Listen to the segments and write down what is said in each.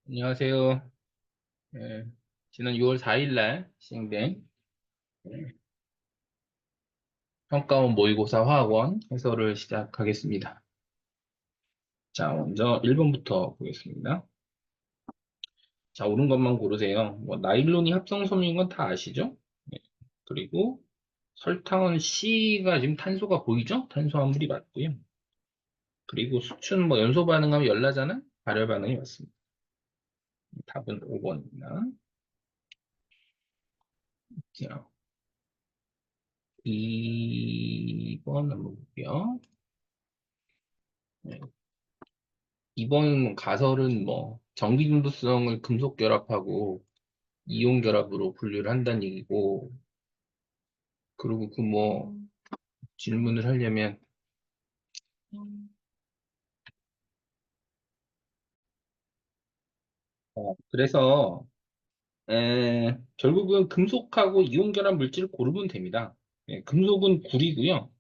안녕하세요. 예, 지난 6월 4일 날 시행된 평가원 모의고사 화학원 해설을 시작하겠습니다. 자, 먼저 1번부터 보겠습니다. 자, 옳은 것만 고르세요. 나일론이 합성섬유인 건 다 아시죠? 예, 그리고 설탕은 C가 지금 탄소가 보이죠? 탄수화물이 맞고요. 그리고 수춘 연소 반응하면 열나잖아? 발열 반응이 맞습니다. 답은 5번입니다. 자, 2번 한번 볼게요. 네, 이번 가설은 전기 중도성을 금속 결합하고 이온 결합으로 분류를 한다는 얘기고, 그리고 질문을 하려면, 그래서 결국은 금속하고 이온 결합 물질을 고르면 됩니다. 예, 금속은 구리고요.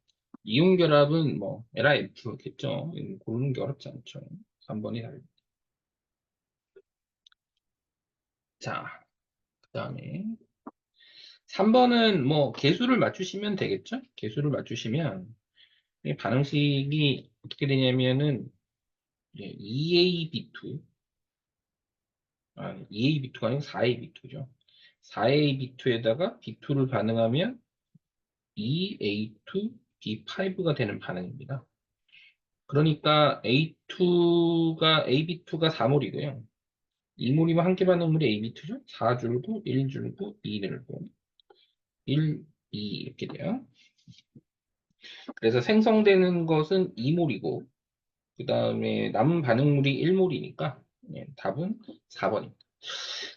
이온 결합은 LiF겠죠. 고르는 게 어렵지 않죠. 3번이 답. 자, 그 다음에 3번은 개수를 맞추시면 되겠죠? 개수를 맞추시면 이 반응식이 어떻게 되냐면은 2AB2, 2AB2가 아니고 4AB2죠. 4AB2에다가 B2를 반응하면 2A2, B5가 되는 반응입니다. 그러니까 AB2가 4몰이고요. 2몰이면 한 개 반응물이 AB2죠. 4줄고, 1줄고, 2줄고, 1, 2 이렇게 돼요. 그래서 생성되는 것은 2몰이고, 그 다음에 남은 반응물이 1몰이니까 답은 4번입니다.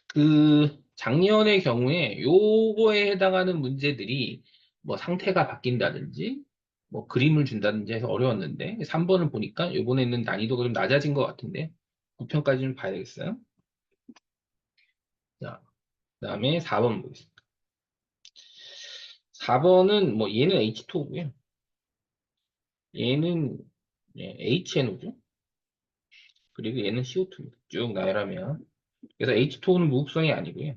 그 작년의 경우에 요거에 해당하는 문제들이 상태가 바뀐다든지 그림을 준다든지 해서 어려웠는데 3번을 보니까 요번에는 난이도가 좀 낮아진 것 같은데 9편까지 좀 봐야 되겠어요. 자, 그다음에 4번 보겠습니다. 4번은 얘는 H2고요. 얘는 HNO죠. 그리고 얘는 CO2입니다. 쭉 나열하면 그래서 H2O는 무극성이 아니고요.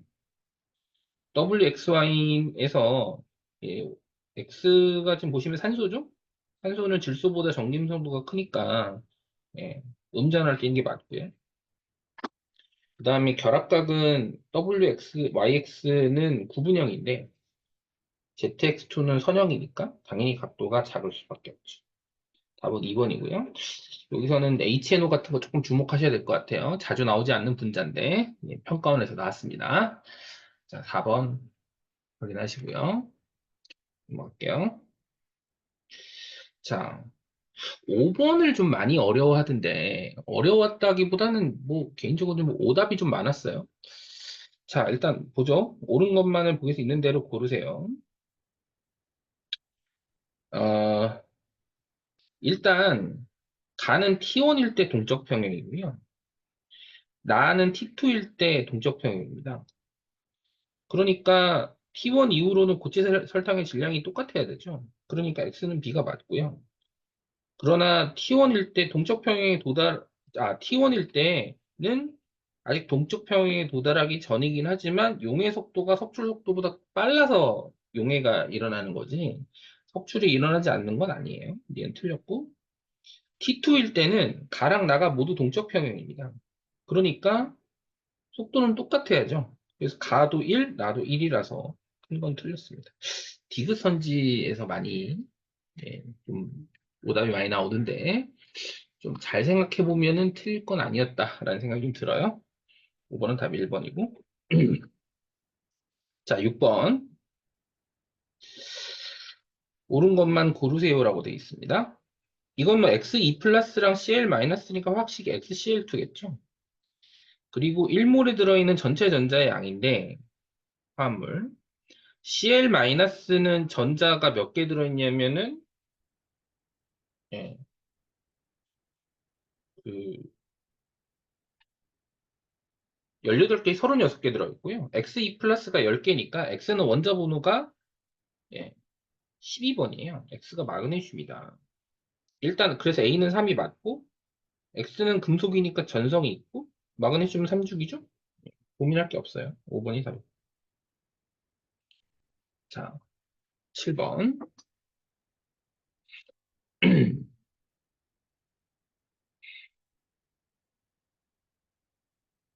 WXY에서 X가 지금 보시면 산소죠? 산소는 질소보다 정림성도가 크니까 음전할 때 있는 게 맞고요. 그 다음에 결합각은 WX, YX는 구분형인데 ZX2는 선형이니까 당연히 각도가 작을 수밖에 없죠. 답은 2번이고요. 여기서는 HNO 같은 거 조금 주목하셔야 될 것 같아요. 자주 나오지 않는 분자인데 평가원에서 나왔습니다. 자, 4번 확인하시고요. 넘어갈게요. 자, 5번을 좀 많이 어려워하던데, 어려웠다기보다는 개인적으로 좀 오답이 좀 많았어요. 자, 일단 보죠. 옳은 것만을 보기 서 있는 대로 고르세요. 어, 일단, 가는 T1일 때 동적 평형이고요. 나는 T2일 때 동적 평형입니다. 그러니까 T1 이후로는 고체 설탕의 질량이 똑같아야 되죠. 그러니까 X는 B가 맞고요. 그러나 T1일 때 동적 평형에 T1일 때는 아직 동적 평형에 도달하기 전이긴 하지만 용해 속도가 석출 속도보다 빨라서 용해가 일어나는 거지 석출이 일어나지 않는 건 아니에요. 얘는 틀렸고 T2일 때는 가랑 나가 모두 동적 평형입니다. 그러니까 속도는 똑같아야죠. 그래서 가도 1, 나도 1이라서 큰 건 틀렸습니다. 디귿선지에서 많이 좀 오답이 많이 나오던데 좀 잘 생각해 보면은 틀릴 건 아니었다라는 생각이 좀 들어요. 5번은 답 1번이고. 자, 6번. 옳은 것만 고르세요라고 되어 있습니다. 이건 X2 플러스랑 CL 마이너스니까 확실히 XCl2겠죠. 그리고 1몰에 들어있는 전체 전자의 양인데 화합물. CL 마이너스는 전자가 몇 개 들어있냐면은 예, 그 18개, 36개 들어있고요. X2 플러스가 10개니까 X는 원자 번호가 12번이에요. X가 마그네슘이다. 일단 그래서 A는 3이 맞고 X는 금속이니까 전성이 있고 마그네슘 3죽이죠? 고민할 게 없어요. 5번이 답. 자, 7번.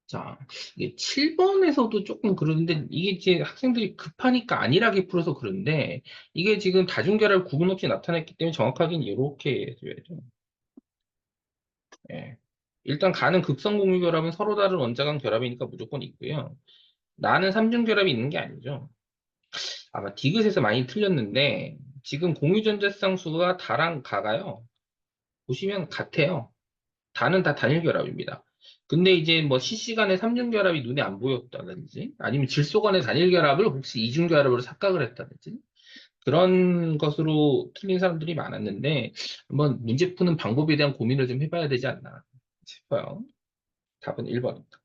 자, 이게 7번에서도 조금 그런데 이게 이제 학생들이 급하니까 안일하게 풀어서 그런데 이게 지금 다중결합 구분 없이 나타났기 때문에 정확하게는 이렇게 해줘야죠. 예. 일단 가는 극성 공유결합은 서로 다른 원자간 결합이니까 무조건 있고요. 나는 삼중결합이 있는 게 아니죠. 아마 디귿에서 많이 틀렸는데 지금 공유전자쌍수가 다랑 가가요. 보시면 같아요. 다는 다 단일결합입니다. 근데 이제 뭐 실시간에 삼중결합이 눈에 안 보였다든지 아니면 질소간의 단일결합을 혹시 이중결합으로 착각을 했다든지 그런 것으로 틀린 사람들이 많았는데 한번 문제 푸는 방법에 대한 고민을 좀 해봐야 되지 않나 싶어요. 답은 1번입니다.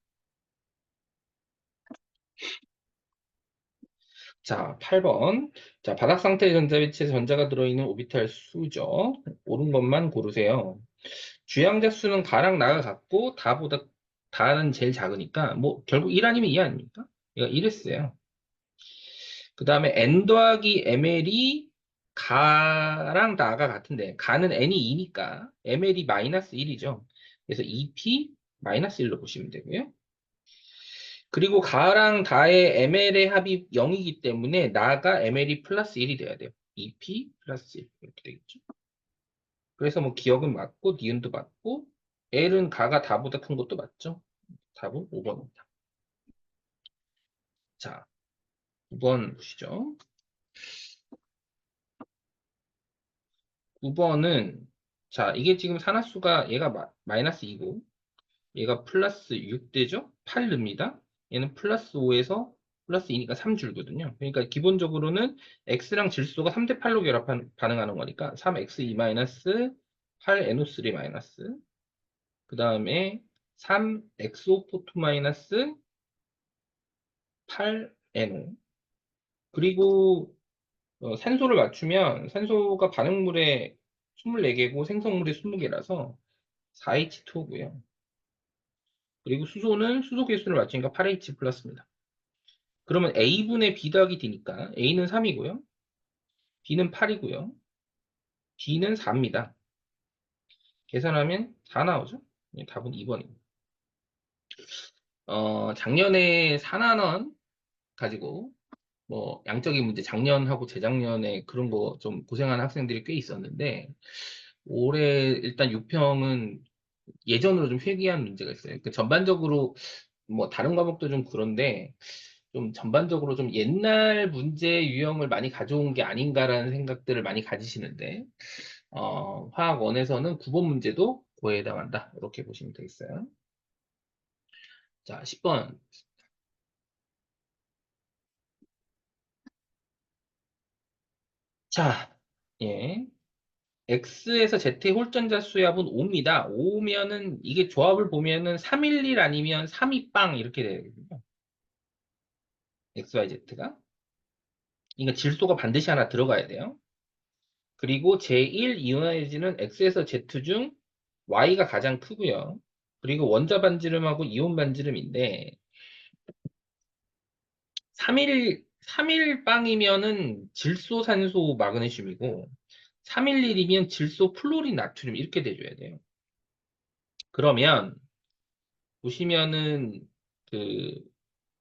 자, 8번. 자, 바닥 상태의 전자배치에 전자가 들어있는 오비탈 수죠. 옳은 것만 고르세요. 주양자 수는 가랑 나가 같고 다보다 다는 제일 작으니까 뭐 결국 1 아니면 2 아닙니까? 이거 이랬어요. 그 다음에 n 더하기 ml이 가랑 나가 같은데 가는 n이 2니까 ml이 마이너스 1이죠. 그래서 2p 마이너스 1로 보시면 되고요. 그리고 가랑 다의 ml의 합이 0이기 때문에 나가 ml이 플러스 1이 돼야 돼요. 2p 플러스 1 이렇게 되겠죠. 그래서 뭐 기억은 맞고 니은도 맞고 L은 가가 다보다 큰 것도 맞죠? 답은 5번입니다. 자, 9번 보시죠. 9번은 자, 이게 지금 산화수가 얘가 마이너스 2고 얘가 플러스 6되죠? 8릅니다. 얘는 플러스 5에서 플러스 2니까 3줄거든요. 그러니까 기본적으로는 X랑 질소가 3대 8로 반응하는 거니까 3X2 마이너스 8NO3 마이너스 그 다음에 3XO42 마이너스 8NO 그리고 산소를 맞추면 산소가 반응물에 24개고 생성물이 20개라서 4H2O고요. 그리고 수소는 수소 개수를 맞추니까 8H 플러스입니다. 그러면 A분의 B 더하기 D니까 A는 3이고요. B는 8이고요. D는 4입니다. 계산하면 4 나오죠? 예, 답은 2번입니다. 작년에 4만원 가지고 뭐 양적인 문제 작년하고 재작년에 그런 거 좀 고생하는 학생들이 꽤 있었는데 올해 일단 6평은 예전으로 좀 회귀한 문제가 있어요. 그 전반적으로 뭐 다른 과목도 좀 그런데 좀 전반적으로 좀 옛날 문제 유형을 많이 가져온 게 아닌가라는 생각들을 많이 가지시는데 화학 원에서는 9번 문제도 그거에 해당한다. 이렇게 보시면 되겠어요. 자, 10번. 자, 예. X에서 Z의 홀전자 수압은 5입니다. 5면은 이게 조합을 보면은 311 아니면 32빵 이렇게 되거든요. XYZ가. 그러니까 질소가 반드시 하나 들어가야 돼요. 그리고 제1 이온화이즈는 X에서 Z 중 Y가 가장 크고요. 그리고 원자 반지름하고 이온 반지름인데 3일 빵이면은 질소, 산소, 마그네슘이고 311이면 질소, 플로린, 나트륨 이렇게 돼줘야 돼요. 그러면 보시면은 그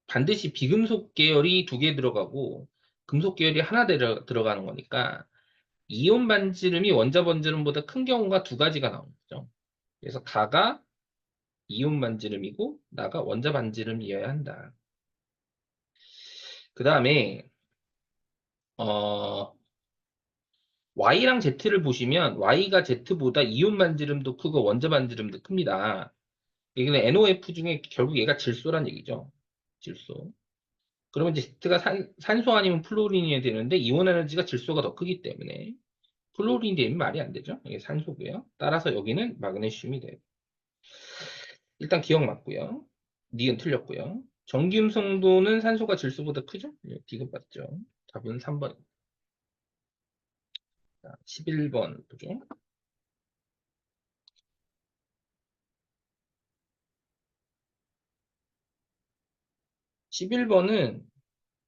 반드시 비금속 계열이 2개 들어가고 금속 계열이 하나 들어가는 거니까 이온 반지름이 원자 반지름보다 큰 경우가 2가지가 나오는 거죠. 그래서 가가 이온 반지름이고 나가 원자 반지름이어야 한다. 그 다음에 어, Y랑 Z를 보시면 Y가 Z보다 이온 반지름도 크고 원자 반지름도 큽니다. 이게 NOF 중에 결국 얘가 질소란 얘기죠. 질소. 그러면 이제 Z가 산소 아니면 플로린이 되는데 이온 에너지가 질소가 더 크기 때문에 플로린이 되면 말이 안 되죠. 이게 산소고요. 따라서 여기는 마그네슘이 돼요. 일단 기억 맞고요. 니은 틀렸고요. 정기음 성도는 산소가 질소보다 크죠? 예, 디귿 맞죠? 답은 3번. 11번 보죠. 11번은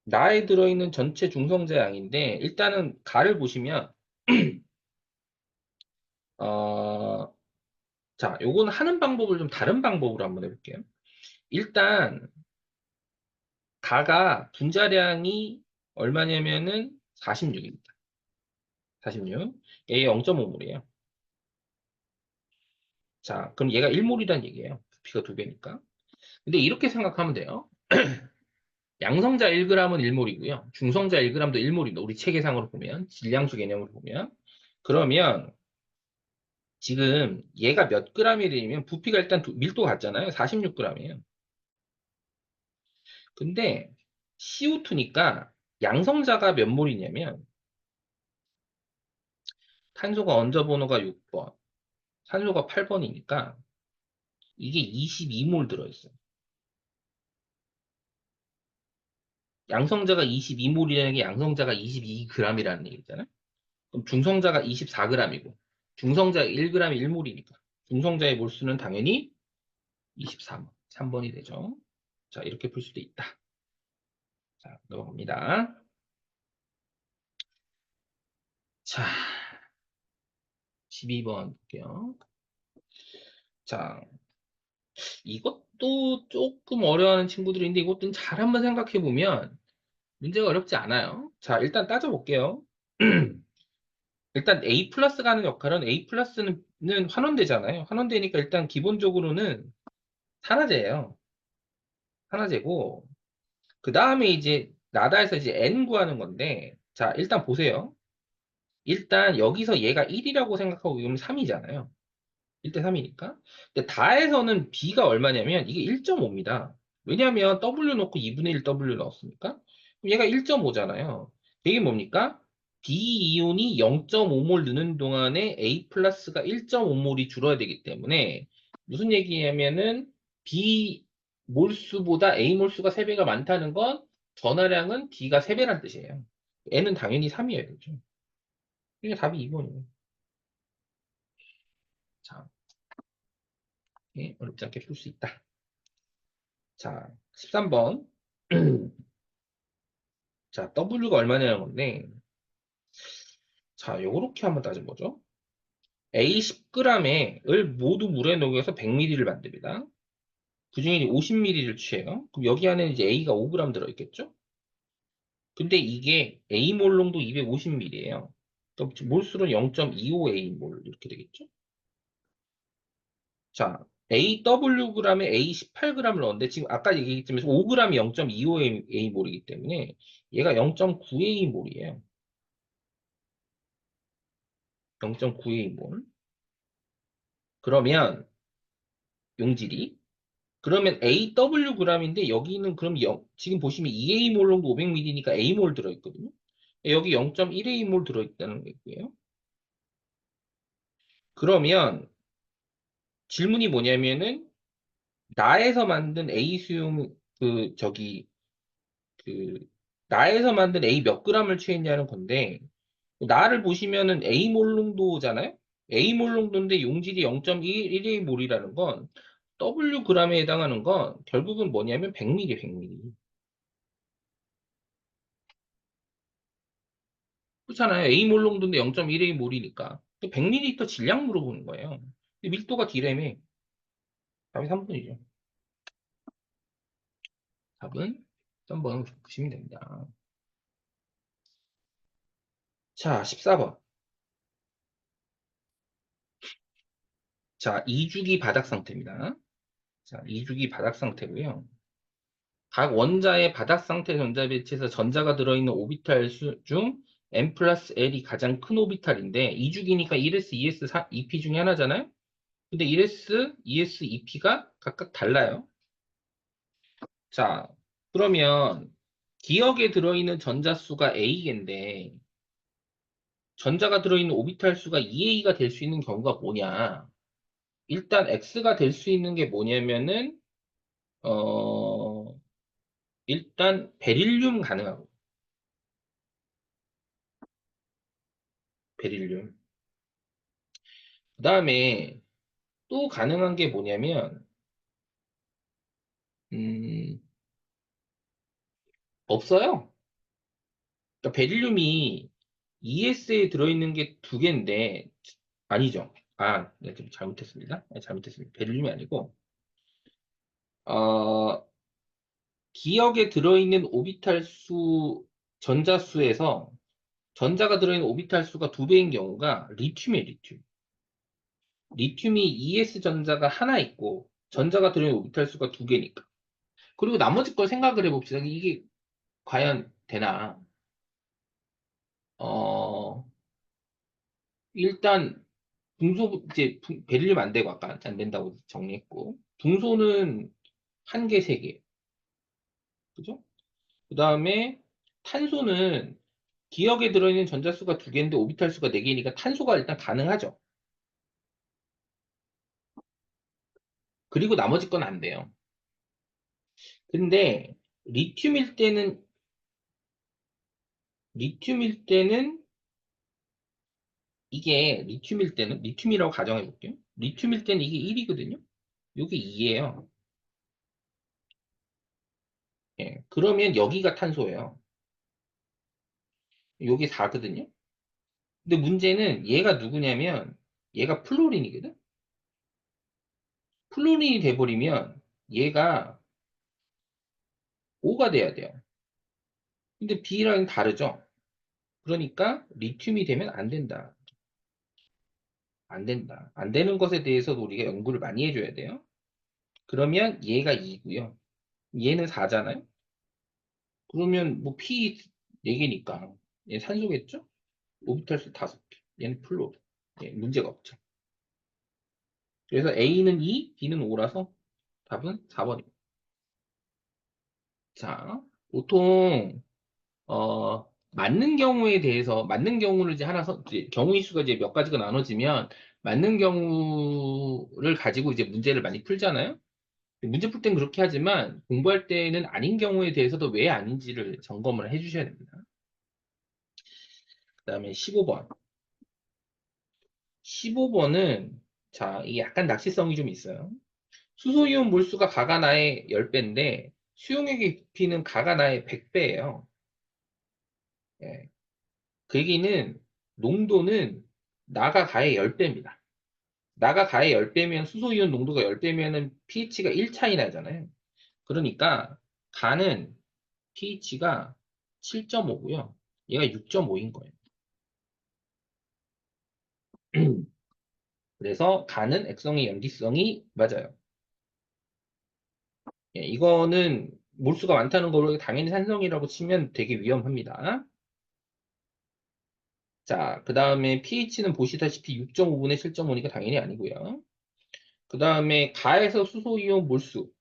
나에 들어있는 전체 중성자 양인데 일단은 가를 보시면 어, 자, 요거는 하는 방법을 좀 다른 방법으로 한번 해볼게요. 일단 가가 분자량이 얼마냐면은 46입니다. 46. 얘 0.5몰이에요. 자, 그럼 얘가 1몰이란 얘기예요. 부피가 2배니까. 근데 이렇게 생각하면 돼요. 양성자 1g은 1몰이고요. 중성자 1g도 1몰입니다. 우리 체계상으로 보면, 질량수 개념으로 보면. 그러면 지금 얘가 몇 g이 되냐면 부피가 일단 밀도 같잖아요. 46g이에요. 근데 CO2니까 양성자가 몇 몰이냐면 탄소가 원자 번호가 6번, 산소가 8번이니까 이게 22몰 들어있어요. 양성자가 22몰이라는 게 양성자가 22g이라는 얘기잖아요. 그럼 중성자가 24g이고 중성자 1g이 1몰이니까 중성자의 몰수는 당연히 23, 3번이 되죠. 자, 이렇게 풀 수도 있다. 자, 넘어갑니다. 자, 12번 볼게요. 자, 이것도 조금 어려워하는 친구들인데 이것도 잘 한번 생각해 보면 문제가 어렵지 않아요. 자, 일단 따져볼게요. 일단 A 플러스가 하는 역할은 A 플러스는 환원대잖아요. 환원대니까 일단 기본적으로는 산화제예요. 산화제고 그 다음에 이제 나다에서 이제 N 구하는 건데 자, 일단 보세요. 일단 여기서 얘가 1이라고 생각하고 이러면 3이잖아요. 1대 3이니까. 근데 다에서는 B가 얼마냐면 이게 1.5입니다. 왜냐하면 W 넣고 2분의 1 W 넣었으니까. 그럼 얘가 1.5잖아요. 이게 뭡니까? B 이온이 0.5몰 넣는 동안에 A 플러스가 1.5몰이 줄어야 되기 때문에 무슨 얘기냐면은 B 몰수보다 A 몰수가 3배가 많다는 건 전하량은 D가 3배란 뜻이에요. N은 당연히 3이어야 되죠. 이게 답이 2번이에요. 자, 예, 어렵지 않게 풀 수 있다. 자, 13번. 자, W가 얼마냐는 건데, 자, 요렇게 한번 따져보죠. A 10g을 모두 물에 녹여서 100ml를 만듭니다. 그 중에 50ml를 취해요. 그럼 여기 안에는 이제 A가 5g 들어있겠죠? 근데 이게 A몰 농도 250ml예요. 그럼 몰수는 0.25A몰 이렇게 되겠죠? 자, AWg에 A 18g을 넣었는데 지금 아까 얘기했지만 5g이 0.25A몰이기 때문에 얘가 0.9A몰이에요. 0.9A몰. 그러면 용질이 그러면 AWg인데 여기는 그럼 지금 보시면 2A몰롱도 500ml니까 A몰 들어있거든요. 여기 0.1A몰 들어있다는 거고요. 그러면 질문이 뭐냐면은 나에서 만든 A 수용 그 나에서 만든 A 몇 g을 취했냐는 건데 나를 보시면은 A몰 농도잖아요. A몰 농도인데 용질이 0.1A몰이라는 건 Wg에 해당하는 건 결국은 뭐냐면 100ml, 100ml. 그렇잖아요. A몰 농도인데 0.1A몰이니까. 100ml 질량 물어보는 거예요. 근데 밀도가 D래매. 답이 3번이죠. 답은 3번 보시면 됩니다. 자, 14번. 자, 2주기 바닥 상태입니다. 자, 2주기 바닥 상태고요. 각 원자의 바닥 상태 전자 배치에서 전자가 들어있는 오비탈 수 중 n 플러스 l이 가장 큰 오비탈인데 2주기니까 1s, 2s, 2p 중에 하나잖아요. 근데 1s, 2s, 2p가 각각 달라요. 자, 그러면 기억에 들어있는 전자 수가 A인데 전자가 들어있는 오비탈 수가 2A가 될 수 있는 경우가 뭐냐? 일단 X가 될 수 있는 게 뭐냐면은 어 일단 베릴륨 가능하고 베릴륨. 그다음에 또 가능한 게 뭐냐면 음 없어요. 그러니까 베릴륨이 ES에 들어있는 게 두 개인데, 아니죠. 아, 네, 좀 잘못했습니다. 네, 잘못했습니다. 베릴륨이 아니고, 어, 기억에 들어있는 오비탈 수, 전자수에서 전자가 들어있는 오비탈 수가 두 배인 경우가 리튬이에요, 리튬. 리튬이 ES 전자가 하나 있고, 전자가 들어있는 오비탈 수가 두 개니까. 그리고 나머지 걸 생각을 해봅시다. 이게 과연 되나? 어, 일단, 붕소, 이제, 베릴륨 안 되고, 아까 안 된다고 정리했고, 붕소는 한 개, 세 개. 그죠? 그 다음에 탄소는 기억에 들어있는 전자수가 두 개인데 오비탈 수가 네 개니까 탄소가 일단 가능하죠. 그리고 나머지 건 안 돼요. 근데 리튬일 때는 리튬일 때는 이게 리튬이라고 가정해 볼게요. 리튬일 때는 이게 1이거든요. 이게 2예요. 예. 그러면 여기가 탄소예요. 여기 4거든요. 근데 문제는 얘가 누구냐면 얘가 플로린이거든. 플로린이 돼버리면 얘가 5가 돼야 돼요. 근데 B랑 다르죠. 그러니까 리튬이 되면 안 된다. 안 된다. 안 되는 것에 대해서도 우리가 연구를 많이 해줘야 돼요. 그러면 얘가 2고요. 얘는 4잖아요. 그러면 뭐 P 4개니까 얘 산소겠죠? 오비탈 수 5개. 얘는 플로. 예, 문제가 없죠. 그래서 A는 2, B는 5라서 답은 4번입니다. 자, 보통 맞는 경우에 대해서 맞는 경우를 이제 이제 경우의 수가 이제 몇 가지가 나눠지면 맞는 경우를 가지고 이제 문제를 많이 풀잖아요. 문제 풀 땐 그렇게 하지만 공부할 때는 아닌 경우에 대해서도 왜 아닌지를 점검을 해주셔야 됩니다. 그다음에 15번. 15번은 자, 이게 약간 낚시성이 좀 있어요. 수소이온 몰수가 가가나의 10배인데 수용액의 깊이는 가가나의 100배예요. 그 얘기는 농도는 나가 가의 10배입니다. 나가 가의 10배면 수소이온 농도가 10배면은 pH가 1 차이 나잖아요. 그러니까 가는 pH가 7.5고요. 얘가 6.5인 거예요. 그래서 가는 액성의 염기성이 맞아요. 예, 이거는 몰수가 많다는 거로 당연히 산성이라고 치면 되게 위험합니다. 자, 그 다음에 pH는 보시다시피 6.5분의 7.5니까 당연히 아니고요. 그 다음에 가에서 수소이온 몰수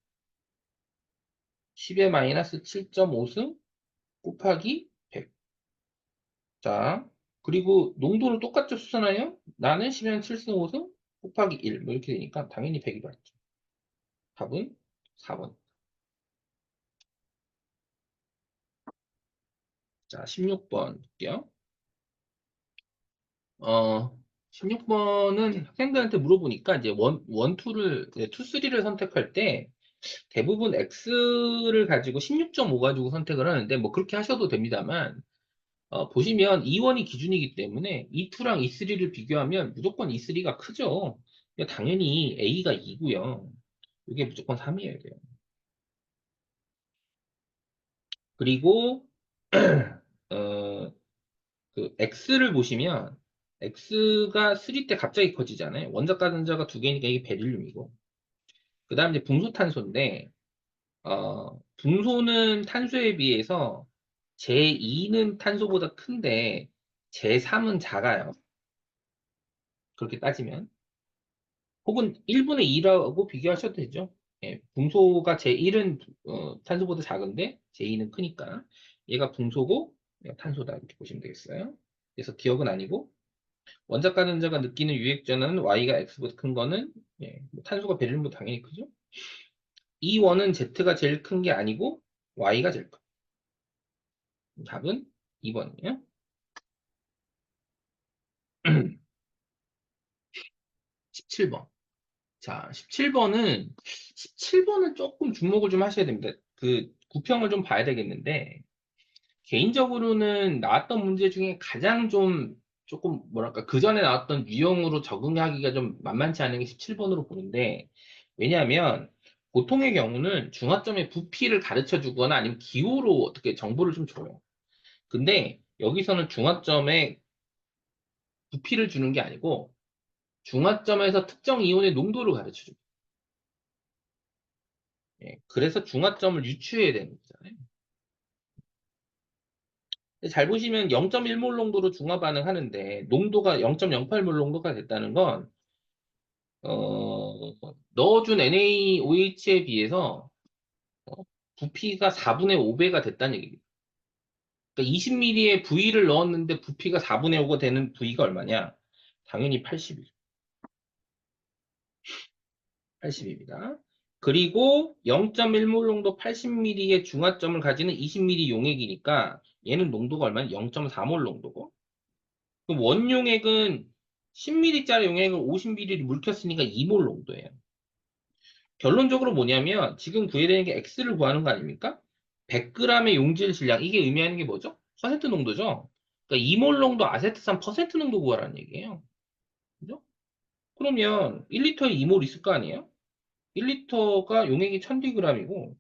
10의 마이너스 7.5승 곱하기 100. 자, 그리고 농도를 똑같죠, 수선하여? 나는 10의 7승 5승 곱하기 1. 뭐 이렇게 되니까 당연히 100이 맞죠. 답은 4번. 자, 16번 볼게요. 어, 16번은 학생들한테 물어보니까 이제 투를, 투, 쓰리를 선택할 때 대부분 X를 가지고 16.5 가지고 선택을 하는데 뭐 그렇게 하셔도 됩니다만 보시면 E1이 기준이기 때문에 E2랑 E3를 비교하면 무조건 E3가 크죠. 그러니까 당연히 A가 2고요. 이게 무조건 3이어야 돼요. 그리고 어, 그 X를 보시면 X가 3 때 갑자기 커지잖아요. 원자과 전자가 두 개니까 이게 베릴륨이고. 그 다음 이제 붕소탄소인데 붕소는 탄소에 비해서 제2는 탄소보다 큰데 제3은 작아요. 그렇게 따지면. 혹은 1분의 2라고 비교하셔도 되죠. 예, 붕소가 제1은 탄소보다 작은데 제2는 크니까 얘가 붕소고 얘가 탄소다 이렇게 보시면 되겠어요. 그래서 기억은 아니고 원자과 전자가 느끼는 유액전은 Y가 X보다 큰 거는 예, 뭐 탄소가 베릴륨보다 당연히 크죠. 이 원은 Z가 제일 큰 게 아니고 Y가 제일 커. 답은 2번이에요. 17번. 자, 17번은 조금 주목을 좀 하셔야 됩니다. 그 구평을 좀 봐야 되겠는데 개인적으로는 나왔던 문제 중에 가장 좀 조금 뭐랄까 그 전에 나왔던 유형으로 적응하기가 좀 만만치 않은 게 17번으로 보는데 왜냐하면 보통의 경우는 중화점의 부피를 가르쳐 주거나 아니면 기호로 어떻게 정보를 좀 줘요. 근데 여기서는 중화점의 부피를 주는 게 아니고 중화점에서 특정 이온의 농도를 가르쳐 줘요. 예, 그래서 중화점을 유추해야 되는 거잖아요. 근데 잘 보시면 0.1몰 농도로 중화 반응하는데 농도가 0.08몰 농도가 됐다는 건 넣어준 NaOH에 비해서 어, 부피가 4분의 5배가 됐다는 얘기입니다. 그러니까 20ml의 V를 넣었는데 부피가 4분의 5가 되는 V가 얼마냐? 당연히 80이죠. 80입니다. 그리고 0.1몰 농도 80ml의 중화점을 가지는 20ml 용액이니까 얘는 농도가 얼마냐? 0.4몰 농도고. 그럼 원용액은 10ml짜리 용액을 50ml 물켰으니까 2몰 농도예요. 결론적으로 뭐냐면 지금 구해야 되는 게 X를 구하는 거 아닙니까? 100g의 용질 질량 이게 의미하는 게 뭐죠? 퍼센트 농도죠. 그러니까 2몰 농도 아세트산 퍼센트 농도 구하라는 얘기예요. 그죠? 그러면 1리터에 2몰 있을 거 아니에요? 1리터가 용액이 1000g이고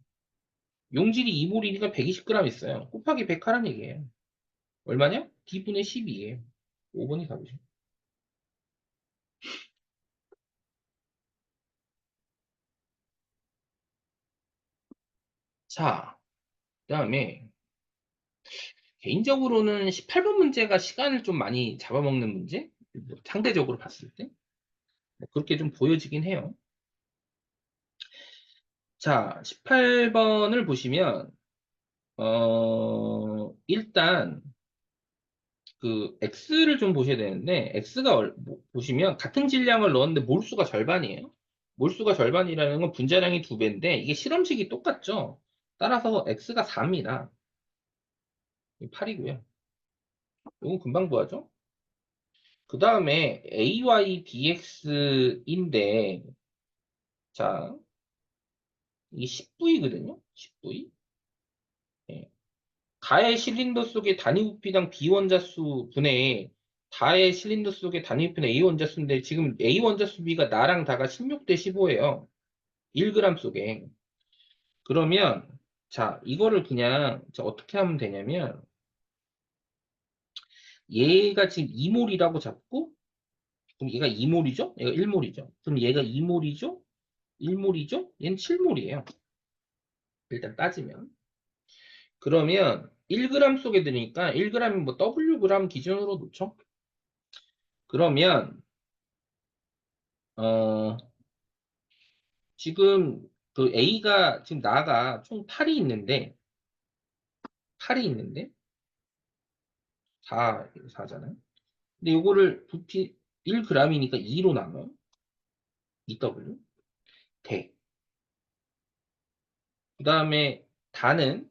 용질이 2몰이니까 120g 있어요. 곱하기 100 하라는 얘기예요. 얼마냐? D분의 12예요. 5번이 답이죠. 자, 그다음에 개인적으로는 18번 문제가 시간을 좀 많이 잡아먹는 문제? 뭐 상대적으로 봤을 때. 뭐 그렇게 좀 보여지긴 해요. 자, 18번을 보시면, 일단, 그, X를 좀 보셔야 되는데, X가, 보시면, 같은 질량을 넣었는데 몰수가 절반이에요. 몰수가 절반이라는 건 분자량이 2배인데, 이게 실험식이 똑같죠? 따라서 X가 4입니다. 8이고요. 이건 금방 구하죠? 그 다음에 AY dx인데, 자, 이게 10V거든요? 10V. 가의 실린더 속의 단위 부피당 B 원자수 분의 다의 실린더 속의 단위 부피는 A 원자수인데 지금 A 원자수 B가 나랑 다가 16대 15예요. 1g 속에. 그러면 자, 이거를 그냥 자, 어떻게 하면 되냐면 얘가 지금 2몰이라고 잡고 그럼 얘가 2몰이죠? 얘가 1몰이죠. 그럼 얘가 2몰이죠? 1몰이죠? 얘는 7몰이에요. 일단 따지면. 그러면 1g 속에 들으니까 1g이 뭐 Wg 기준으로 놓죠? 그러면 어 지금 그 A가 지금 나가 총 8이 있는데 8이 있는데 4잖아요. 근데 요거를 부피 1g이니까 2로 나눠요. 2W 대. 그다음에 다는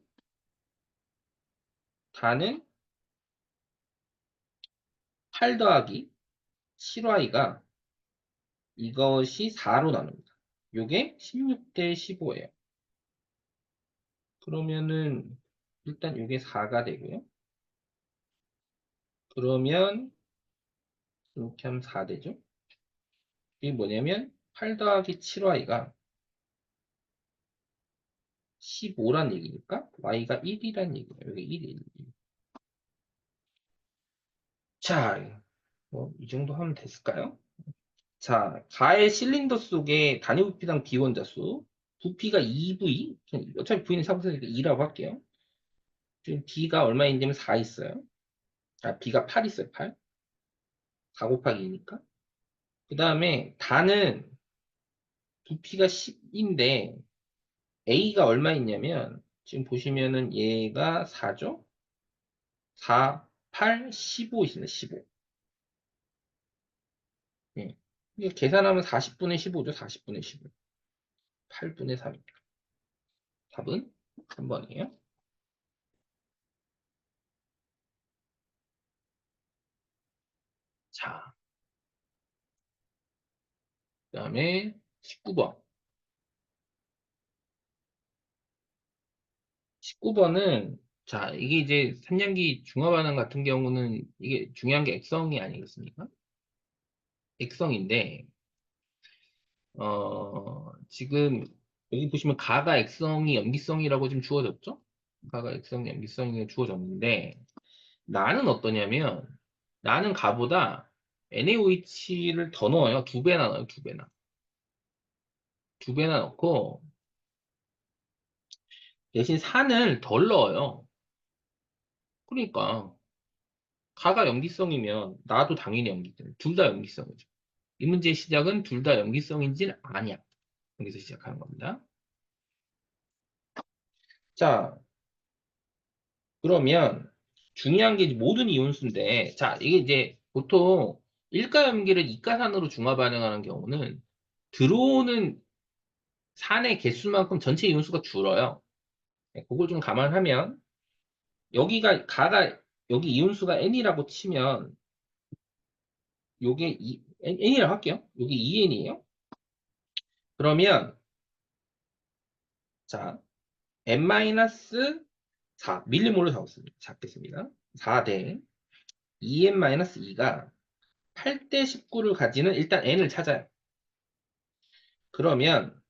8 더하기 7y가 이것이 4로 나눕니다. 요게 16대 15예요. 그러면은 일단 요게 4가 되고요. 그러면 이렇게 하면 4 되죠. 이게 뭐냐면 8 더하기 7y가 15란 얘기니까 y가 1이란 얘기예요. 여기 1이. 자, 뭐 이 정도 하면 됐을까요? 자, 가의 실린더 속에 단위 부피당 비원자 수. 부피가 2V. 어차피 V는 사부세니까 2라고 할게요. 지금 B가 얼마인지면 4 있어요. 아, B가 8 있어요. 8. 4 곱하기 2니까. 그 다음에 다는 부피가 10인데 A가 얼마 있냐면 지금 보시면은 얘가 4죠? 4, 8, 15 있습니다. 15. 예. 이게 계산하면 40분의 15죠. 40분의 15. 8분의 3입니다. 답은 3번이에요. 자, 그 다음에 19번. 19번은 자, 이게 이제 삼량기 중화반응 같은 경우는 이게 중요한 게 액성이 아니겠습니까? 액성인데, 지금 여기 보시면 가가 액성이 염기성이라고 지금 주어졌죠? 가가 액성이 염기성이 주어졌는데, 나는 어떠냐면, 나는 가보다 NaOH를 더 넣어요. 두 배나 넣어요, 두 배나. 두 배나 넣고, 대신 산을 덜 넣어요. 그러니까, 가가 염기성이면, 나도 당연히 염기성. 둘 다 염기성이죠. 이 문제의 시작은 둘 다 염기성인지는 아니야. 여기서 시작하는 겁니다. 자, 그러면 중요한 게 이제 모든 이온수인데, 자, 이게 이제 보통 일가염기를 이가산으로 중화 반응하는 경우는 들어오는 산의 개수만큼 전체 이온수가 줄어요. 네, 그걸 좀 감안하면 여기가 가가 여기 이온수가 n이라고 치면 요게 n이라고 할게요. 여기 2n이에요. 그러면 자, n-4 밀리몰로 잡겠습니다. 4대 2n-2가 8대 19를 가지는 일단 n을 찾아요. 그러면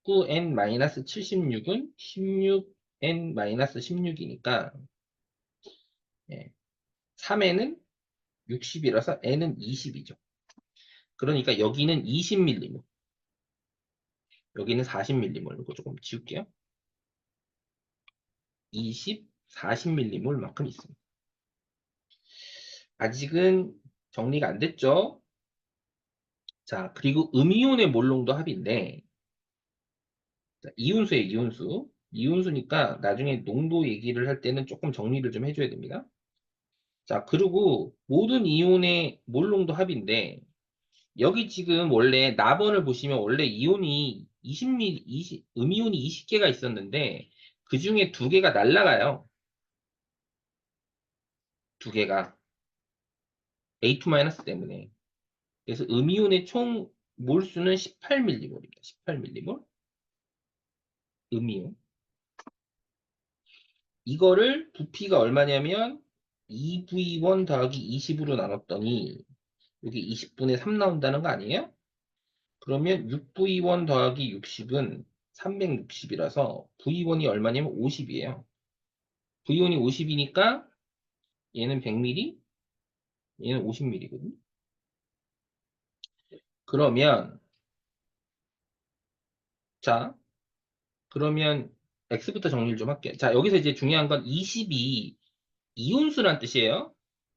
19n-76은 16n-16이니까 3n은 60이라서 n은 20이죠. 그러니까 여기는 20m몰, 여기는 40m몰. 이거 조금 지울게요. 20, 40m몰만큼 있습니다. 아직은 정리가 안 됐죠? 자, 그리고 음이온의 몰농도 합인데, 자, 이온수예요, 이온수. 이온수니까 나중에 농도 얘기를 할 때는 조금 정리를 좀 해줘야 됩니다. 자, 그리고 모든 이온의 몰농도 합인데, 여기 지금 원래 나번을 보시면 원래 이온이 20ml, 20, 음이온이 20개가 있었는데, 그 중에 두 개가 날라가요. 두 개가. A2- 때문에. 그래서 음이온의 총 몰수는 18m몰입니다. 18m몰. 음이온. 이거를 부피가 얼마냐면 2V1 더하기 20으로 나눴더니 여기 20분의 3 나온다는 거 아니에요? 그러면 6V1 더하기 60은 360이라서 V1이 얼마냐면 50이에요. V1이 50이니까 얘는 100ml, 얘는 50ml거든요. 그러면 자, 그러면 X부터 정리를 좀 할게요. 자, 여기서 이제 중요한 건 20이 이온수란 뜻이에요.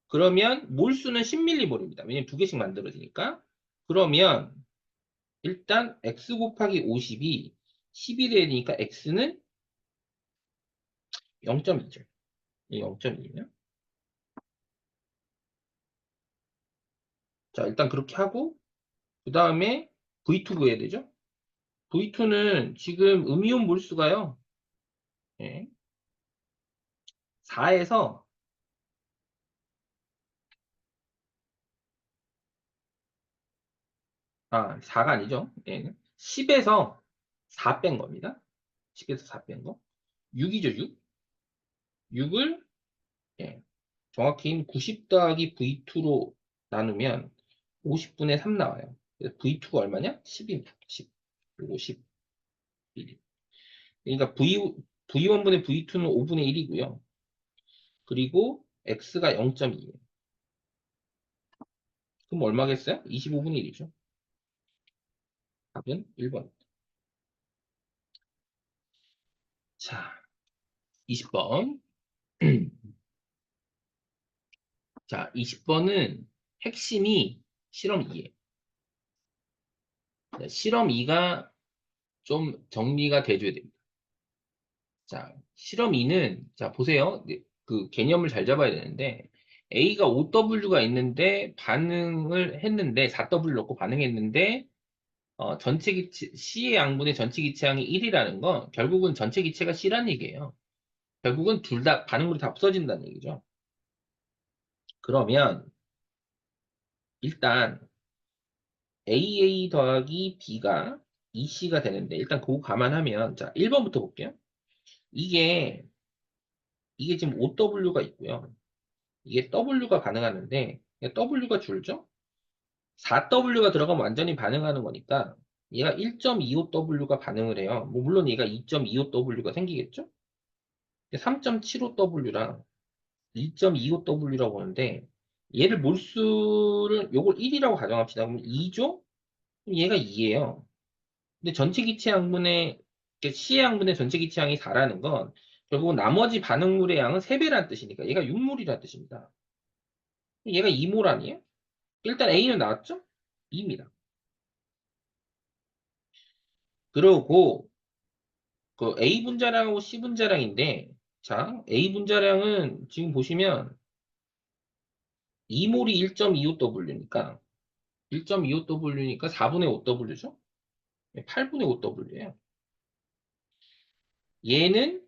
그러면 몰수는 10m몰입니다. 왜냐면 두 개씩 만들어지니까. 그러면 일단 x 곱하기 50이 10이 되니까 x는 0.2죠. 0.2면. 자, 일단 그렇게 하고 그 다음에 V2 구해야 되죠. V2는 지금 음이온 몰수가요. 4에서 4가 아니죠. 10에서 4 뺀 겁니다. 10에서 4 뺀 거. 6이죠, 6. 6을 정확히 90 더하기 V2로 나누면 50분의 3 나와요. 그래서 V2가 얼마냐? 10입니다. 10. 그리고 10. 그러니까 V1분의 V2는 5분의 1이고요. 그리고 X가 0.2예요. 그럼 얼마겠어요? 25분의 1이죠. 답은 1번. 자, 20번. 자, 20번은 핵심이 실험 2예요. 실험 2가 좀 정리가 돼줘야 됩니다. 자, 실험 2는, 자, 보세요. 네, 그 개념을 잘 잡아야 되는데, A가 5W가 있는데, 반응을 했는데, 4W 넣고 반응했는데, 전체 기체, C의 양분의 전체 기체량이 1이라는 건, 결국은 전체 기체가 C라는 얘기예요. 결국은 둘 다, 반응물이 다 없어진다는 얘기죠. 그러면, 일단, AA 더하기 B가 EC가 되는데, 일단 그거 감안하면, 자, 1번부터 볼게요. 이게 이게 지금 OW가 있고요. 이게 W가 반응하는데 W가 줄죠? 4W가 들어가면 완전히 반응하는 거니까 얘가 1.25W가 반응을 해요. 뭐 물론 얘가 2.25W가 생기겠죠? 3.75W랑 2.25W라고 하는데 얘를 몰수를 요걸 1이라고 가정합시다. 그럼 2죠? 그럼 얘가 2예요. 근데 전체 기체 양분의 C의 양분의 전체 기체 양이 4라는 건 결국은 나머지 반응물의 양은 3배라는 뜻이니까 얘가 6몰이라는 뜻입니다. 얘가 2몰 아니에요? 일단 A는 나왔죠? 2입니다. 그러고 그 A 분자량하고 C 분자량인데 자 A 분자량은 지금 보시면 2몰이 1.25W니까 1.25W니까 4분의 5W죠? 8분의 5W예요. 얘는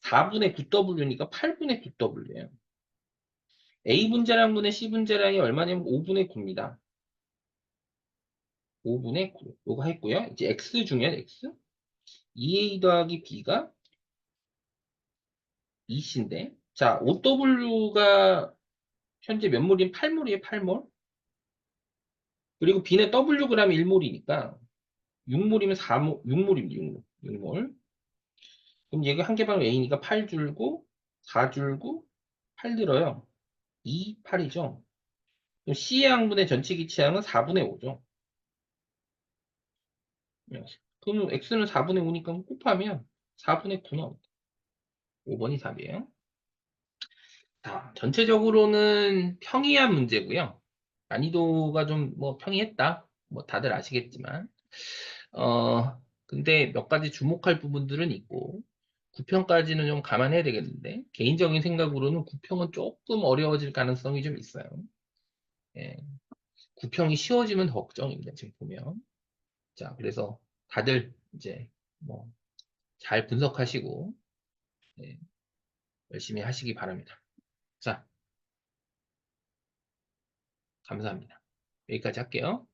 4분의 9W니까 8분의 9W예요. A 분자량분의 C 분자량이 얼마냐면 5분의 9입니다. 5분의 9. 요거 했고요. 이제 X 중요한 X. 2A 더하기 B가 2C인데 자, OW가 현재 몇 몰이면 8몰이에요, 8몰. 그리고 B는 Wg이 1몰이니까 6몰이면 4몰, 6몰입니다, 6몰. 6몰. 그럼 얘가 한 개 방울 A니까 8 줄고 4 줄고 8 들어요. 2, 8이죠. 그럼 C의 양분의 전체 기체양은 4분의 5죠. 그러면 X는 4분의 5니까 곱하면 4분의 9 나옵니다. 5번이 답이에요. 자, 전체적으로는 평이한 문제고요. 난이도가 좀 뭐 평이했다. 뭐 다들 아시겠지만. 근데 몇 가지 주목할 부분들은 있고 9평까지는 좀 감안해야 되겠는데 개인적인 생각으로는 9평은 조금 어려워질 가능성이 좀 있어요. 예, 9평이 쉬워지면 더 걱정입니다. 지금 보면. 자, 그래서 다들 이제 뭐 잘 분석하시고 예, 열심히 하시기 바랍니다. 자, 감사합니다. 여기까지 할게요.